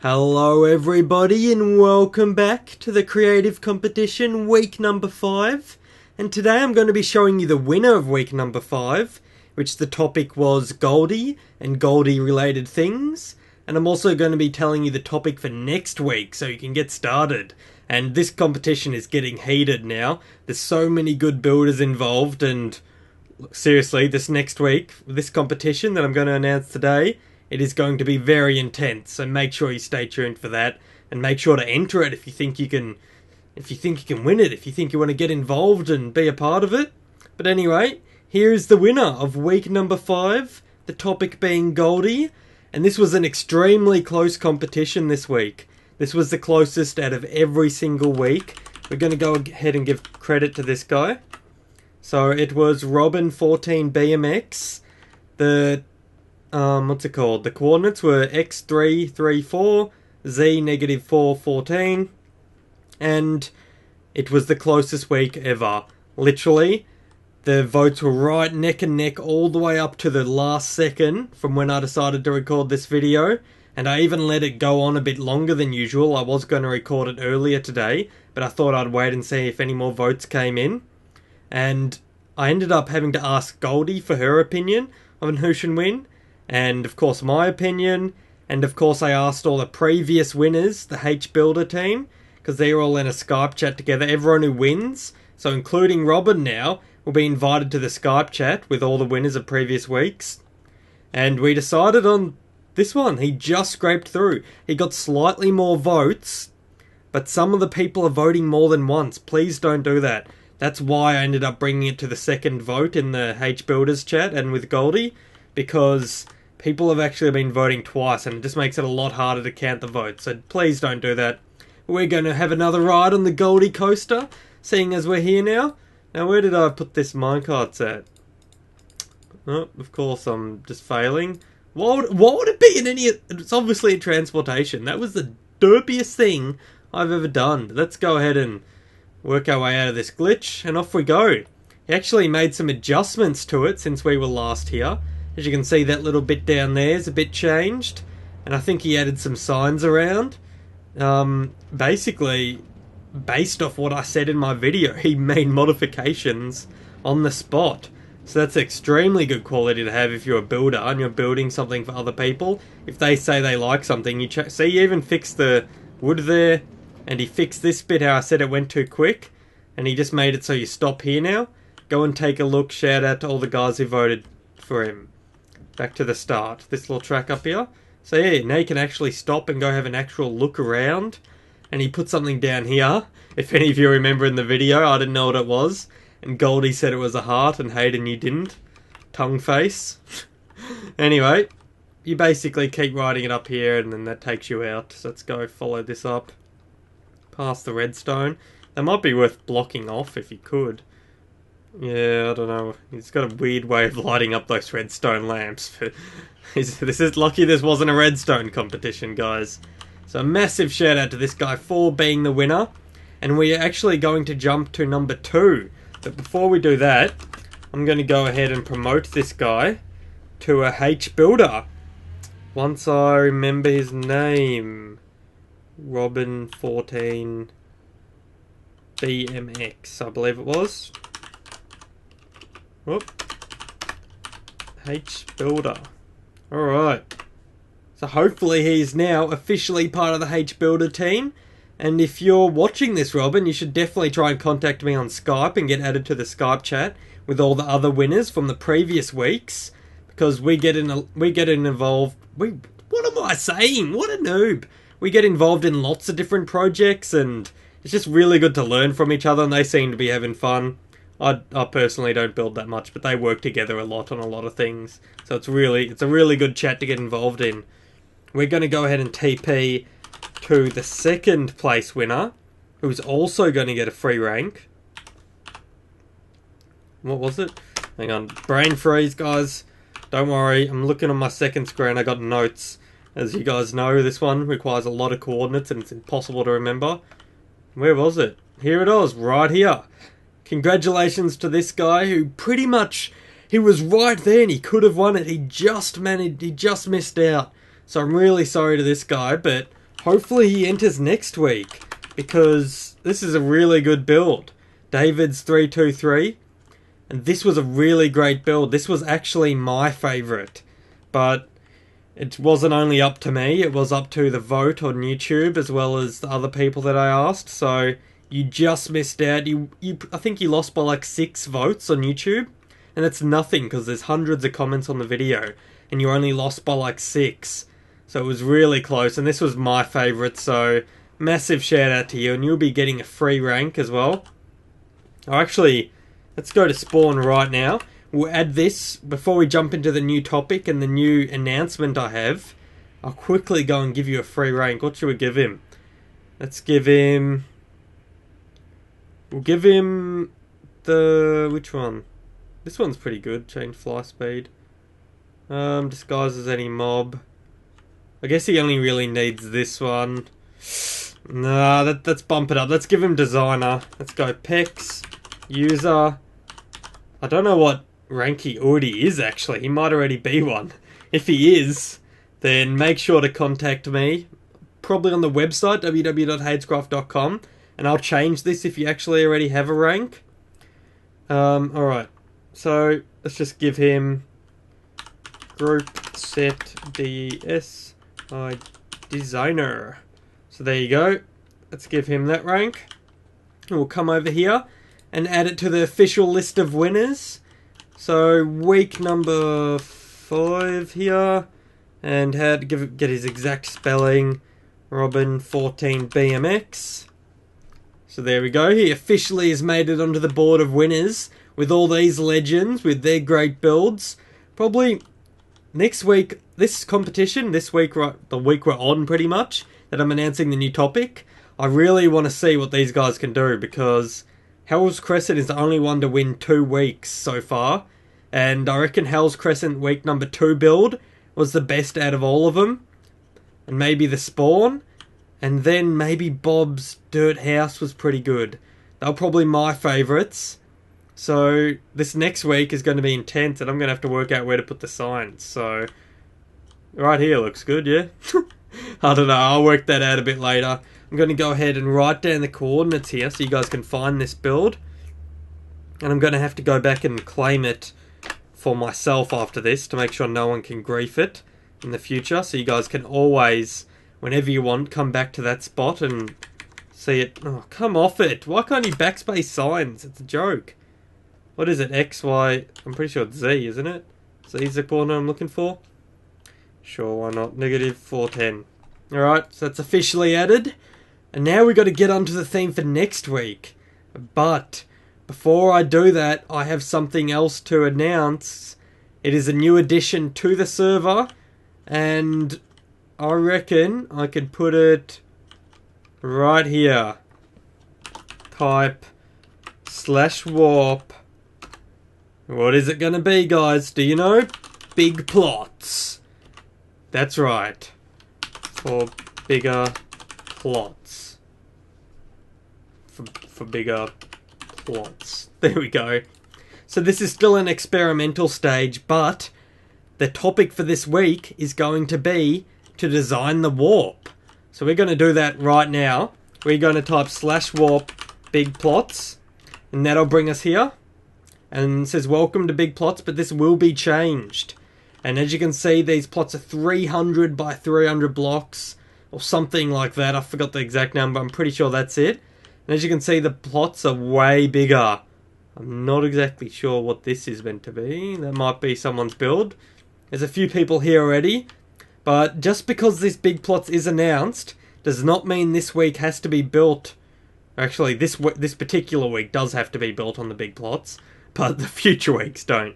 Hello everybody and welcome back to the creative competition week number 5, and today I'm going to be showing you the winner of week number 5, which the topic was Goldie and Goldie related things, and I'm also going to be telling you the topic for next week so you can get started. And this competition is getting heated now. There's so many good builders involved, and seriously, this next week, this competition that I'm going to announce today, it is going to be very intense, so make sure you stay tuned for that, and make sure to enter it if you think you can win it, if you think you want to get involved and be a part of it. But anyway, here is the winner of week number 5, the topic being Goldie, and this was an extremely close competition this week. This was the closest out of every single week. We're going to go ahead and give credit to this guy. So it was Robin14BMX. What's it called? The coordinates were x334, z -414, and it was the closest week ever. Literally, the votes were right neck and neck all the way up to the last second from when I decided to record this video, and I even let it go on a bit longer than usual. I was going to record it earlier today, but I thought I'd wait and see if any more votes came in, and I ended up having to ask Goldie for her opinion on who should win. And of course my opinion, and of course I asked all the previous winners, the H Builder team, because they're all in a Skype chat together, everyone who wins, so including Robin now, will be invited to the Skype chat with all the winners of previous weeks. And we decided on this one. He just scraped through. He got slightly more votes, but some of the people are voting more than once. Please don't do that. That's why I ended up bringing it to the second vote in the H Builders chat and with Goldie, because people have actually been voting twice, and it just makes it a lot harder to count the votes, so please don't do that. We're going to have another ride on the Goldie coaster, seeing as we're here now. Now, where did I put this minecarts at? Oh, of course, I'm just failing. What would it be in any... It's obviously a transportation. That was the derpiest thing I've ever done. Let's go ahead and work our way out of this glitch, and off we go. He actually made some adjustments to it since we were last here. As you can see, that little bit down there is a bit changed, and I think he added some signs around. Basically, based off what I said in my video, he made modifications on the spot. So that's extremely good quality to have if you're a builder and you're building something for other people. If they say they like something, you check. See, he even fixed the wood there, and he fixed this bit how I said it went too quick, and he just made it so you stop here now. Go and take a look. Shout out to all the guys who voted for him. Back to the start, this little track up here. So yeah, now you can actually stop and go have an actual look around. And he put something down here. If any of you remember in the video, I didn't know what it was. And Goldie said it was a heart, and Hayden, you didn't. Tongue face. Anyway, you basically keep writing it up here, and then that takes you out. So let's go follow this up. Past the redstone. That might be worth blocking off if you could. Yeah, I don't know. He's got a weird way of lighting up those redstone lamps. This is lucky this wasn't a redstone competition, guys. So a massive shout out to this guy for being the winner. And we're actually going to jump to number 2. But before we do that, I'm going to go ahead and promote this guy to a H Builder. Once I remember his name. Robin14BMX, I believe it was. Whoop. H Builder. Alright. So hopefully he's now officially part of the H Builder team. And if you're watching this, Robin, you should definitely try and contact me on Skype and get added to the Skype chat with all the other winners from the previous weeks. Because we get involved... What am I saying? What a noob! We get involved in lots of different projects, and it's just really good to learn from each other, and they seem to be having fun. I personally don't build that much, but they work together a lot on a lot of things. So it's a really good chat to get involved in. We're going to go ahead and TP to the second place winner, who's also going to get a free rank. What was it? Hang on. Brain freeze, guys. Don't worry. I'm looking on my second screen. I got notes. As you guys know, this one requires a lot of coordinates and it's impossible to remember. Where was it? Here it is, right here. Congratulations to this guy who pretty much, he was right there and he could have won it. He just missed out. So I'm really sorry to this guy, but hopefully he enters next week, because this is a really good build. David's 323, and this was a really great build. This was actually my favourite, but it wasn't only up to me, it was up to the vote on YouTube as well as the other people that I asked. So you just missed out. I think you lost by like 6 votes on YouTube, and that's nothing because there's hundreds of comments on the video, and you only lost by like 6. So it was really close, and this was my favourite, so massive shout out to you, and you'll be getting a free rank as well. Oh, actually, let's go to spawn right now. We'll add this before we jump into the new topic and the new announcement I have. I'll quickly go and give you a free rank. What should we give him? Let's give him... We'll give him the... Which one? This one's pretty good. Change fly speed. Disguise as any mob. I guess he only really needs this one. Nah, let's bump it up. Let's give him designer. Let's go Pex. User. I don't know what rank he already is, actually. He might already be one. If he is, then make sure to contact me. Probably on the website, www.hadescraft.com. And I'll change this if you actually already have a rank. Alright. So, let's just give him group set DSI designer. So there you go. Let's give him that rank. And we'll come over here and add it to the official list of winners. So week number 5 here, and how to get his exact spelling. Robin 14 BMX. So there we go. He officially has made it onto the board of winners with all these legends with their great builds. Probably next week, this competition, this week, the week we're on pretty much, that I'm announcing the new topic, I really want to see what these guys can do, because Hell's Crescent is the only one to win 2 weeks so far, and I reckon Hell's Crescent week number 2 build was the best out of all of them, and maybe the Spawn, and then maybe Bob's Dirt House was pretty good. They were probably my favourites. So this next week is going to be intense, and I'm going to have to work out where to put the signs. So right here looks good, yeah? I don't know, I'll work that out a bit later. I'm going to go ahead and write down the coordinates here so you guys can find this build. And I'm going to have to go back and claim it for myself after this to make sure no one can grief it in the future. So you guys can always, whenever you want, come back to that spot and see it. Oh, come off it. Why can't you backspace signs? It's a joke. What is it? X, Y, I'm pretty sure it's Z, isn't it? Z's the corner I'm looking for. Sure, why not? Negative 410. Alright, so that's officially added. And now we've got to get onto the theme for next week. But before I do that, I have something else to announce. It is a new addition to the server, and I reckon I could put it right here. Type /warp. What is it going to be, guys? Do you know? Big plots. That's right. For bigger plots. For bigger plots. There we go. So this is still an experimental stage, but the topic for this week is going to be to design the warp. So we're going to do that right now. We're going to type /warp big plots, and that'll bring us here. And it says welcome to big plots, but this will be changed. And as you can see, these plots are 300 by 300 blocks, or something like that. I forgot the exact number, I'm pretty sure that's it. And as you can see, the plots are way bigger. I'm not exactly sure what this is meant to be. That might be someone's build. There's a few people here already. But just because this big plots is announced, does not mean this week has to be built. Actually, this particular week does have to be built on the big plots, but the future weeks don't.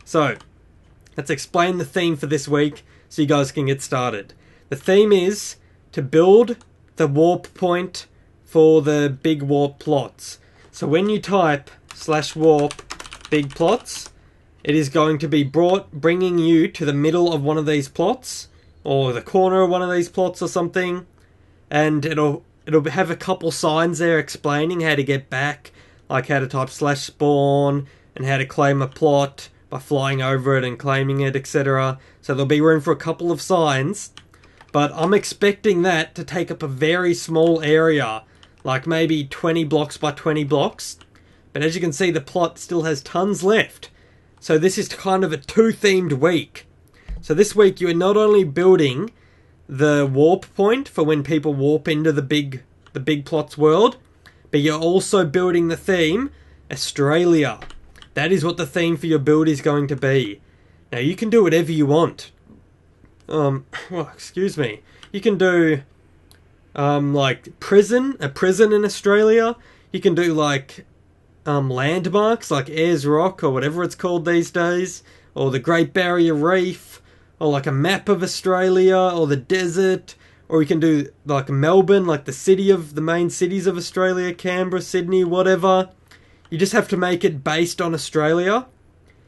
So, let's explain the theme for this week so you guys can get started. The theme is to build the warp point for the big warp plots. So when you type /warp big plots, it is going to be bringing you to the middle of one of these plots, or the corner of one of these plots or something, and it'll have a couple signs there explaining how to get back, like how to type /spawn, and how to claim a plot by flying over it and claiming it, etc. So there'll be room for a couple of signs. But I'm expecting that to take up a very small area, like maybe 20 blocks by 20 blocks. But as you can see, the plot still has tons left. So this is kind of a two-themed week. So this week you are not only building the warp point for when people warp into the big plots world, but you're also building the theme Australia. That is what the theme for your build is going to be. Now you can do whatever you want. Well, excuse me. You can do like a prison in Australia. You can do like landmarks like Ayers Rock or whatever it's called these days, or the Great Barrier Reef, or like a map of Australia, or the desert, or you can do like Melbourne, like the main cities of Australia, Canberra, Sydney, whatever. You just have to make it based on Australia,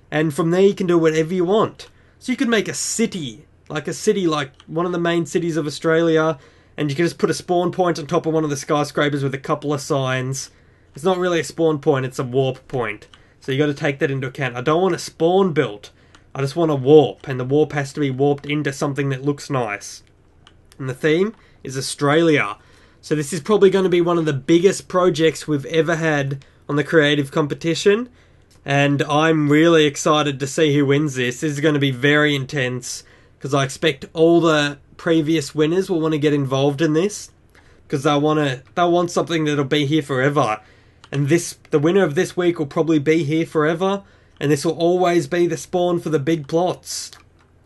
and from there you can do whatever you want. So you could make a city like one of the main cities of Australia, and you can just put a spawn point on top of one of the skyscrapers with a couple of signs. It's not really a spawn point, it's a warp point. So you got to take that into account. I don't want a spawn built. I just want a warp, and the warp has to be warped into something that looks nice. And the theme is Australia. So this is probably going to be one of the biggest projects we've ever had on the creative competition. And I'm really excited to see who wins this. This is going to be very intense, because I expect all the previous winners will want to get involved in this, because they'll want something that'll be here forever. And the winner of this week will probably be here forever, and this will always be the spawn for the big plots.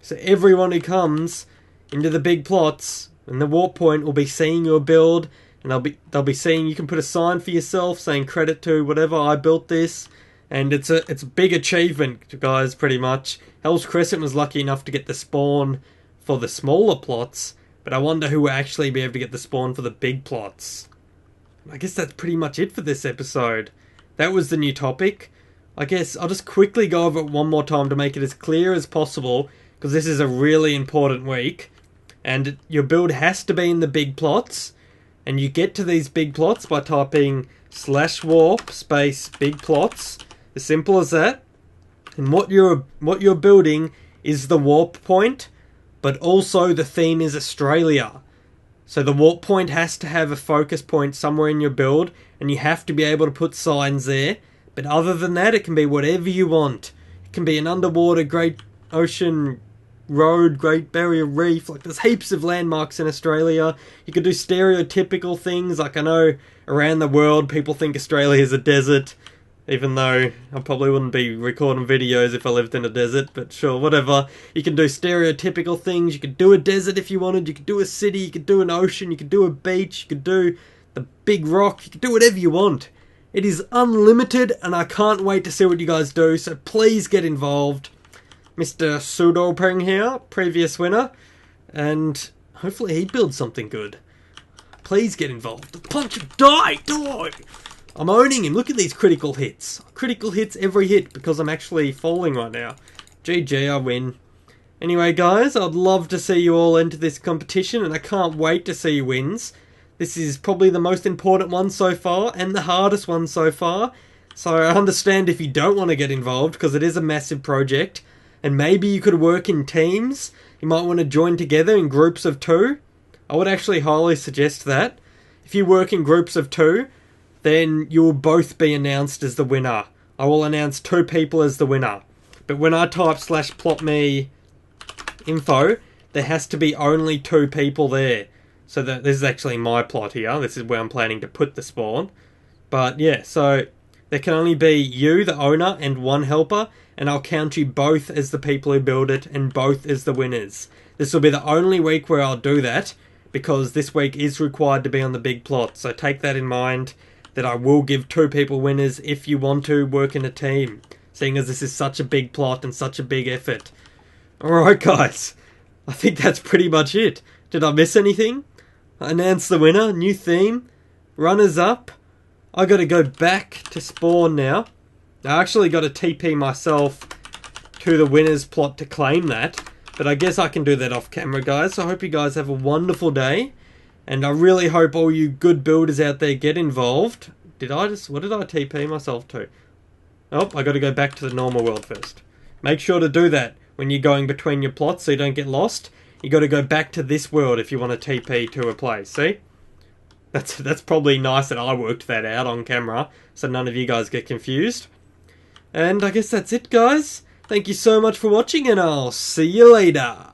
So everyone who comes into the big plots and the warp point will be seeing your build, and they'll be seeing, you can put a sign for yourself saying credit to whatever, I built this. And it's a big achievement, guys, pretty much. Hell's Crescent was lucky enough to get the spawn for the smaller plots, but I wonder who will actually be able to get the spawn for the big plots. I guess that's pretty much it for this episode. That was the new topic. I guess I'll just quickly go over it one more time to make it as clear as possible, because this is a really important week. And your build has to be in the big plots, and you get to these big plots by typing /warp space big plots. As simple as that. And what you're building is the warp point, but also the theme is Australia. So the warp point has to have a focus point somewhere in your build, and you have to be able to put signs there. But other than that, it can be whatever you want. It can be an underwater Great Ocean Road, Great Barrier Reef. Like, there's heaps of landmarks in Australia. You could do stereotypical things. Like, I know around the world people think Australia is a desert, even though I probably wouldn't be recording videos if I lived in a desert, but sure, whatever. You can do stereotypical things. You could do a desert if you wanted. You could do a city. You could do an ocean. You could do a beach. You could do the big rock. You could do whatever you want. It is unlimited, and I can't wait to see what you guys do, so please get involved. Mr. Pseudopeng here, previous winner, and hopefully he builds something good. Please get involved. Punch him! Die! I'm owning him. Look at these critical hits. Critical hits every hit, because I'm actually falling right now. GG, I win. Anyway, guys, I'd love to see you all enter this competition, and I can't wait to see who wins. This is probably the most important one so far, and the hardest one so far. So I understand if you don't want to get involved, because it is a massive project. And maybe you could work in teams. You might want to join together in groups of 2. I would actually highly suggest that. If you work in groups of 2, then you will both be announced as the winner. I will announce 2 people as the winner. But when I type /plotme info, there has to be only 2 people there. So this is actually my plot here. This is where I'm planning to put the spawn. But yeah, so there can only be you, the owner, and 1 helper. And I'll count you both as the people who build it and both as the winners. This will be the only week where I'll do that, because this week is required to be on the big plot. So take that in mind, that I will give 2 people winners if you want to work in a team, seeing as this is such a big plot and such a big effort. Alright guys, I think that's pretty much it. Did I miss anything? I announced the winner, new theme, runners up. I gotta go back to spawn now. I actually got to TP myself to the winner's plot to claim that, but I guess I can do that off camera, guys. So I hope you guys have a wonderful day, and I really hope all you good builders out there get involved. What did I TP myself to? Oh, I got to go back to the normal world first. Make sure to do that when you're going between your plots so you don't get lost. you got to go back to this world if you want to TP to a place. See? That's probably nice that I worked that out on camera, so none of you guys get confused. And I guess that's it, guys. Thank you so much for watching, and I'll see you later.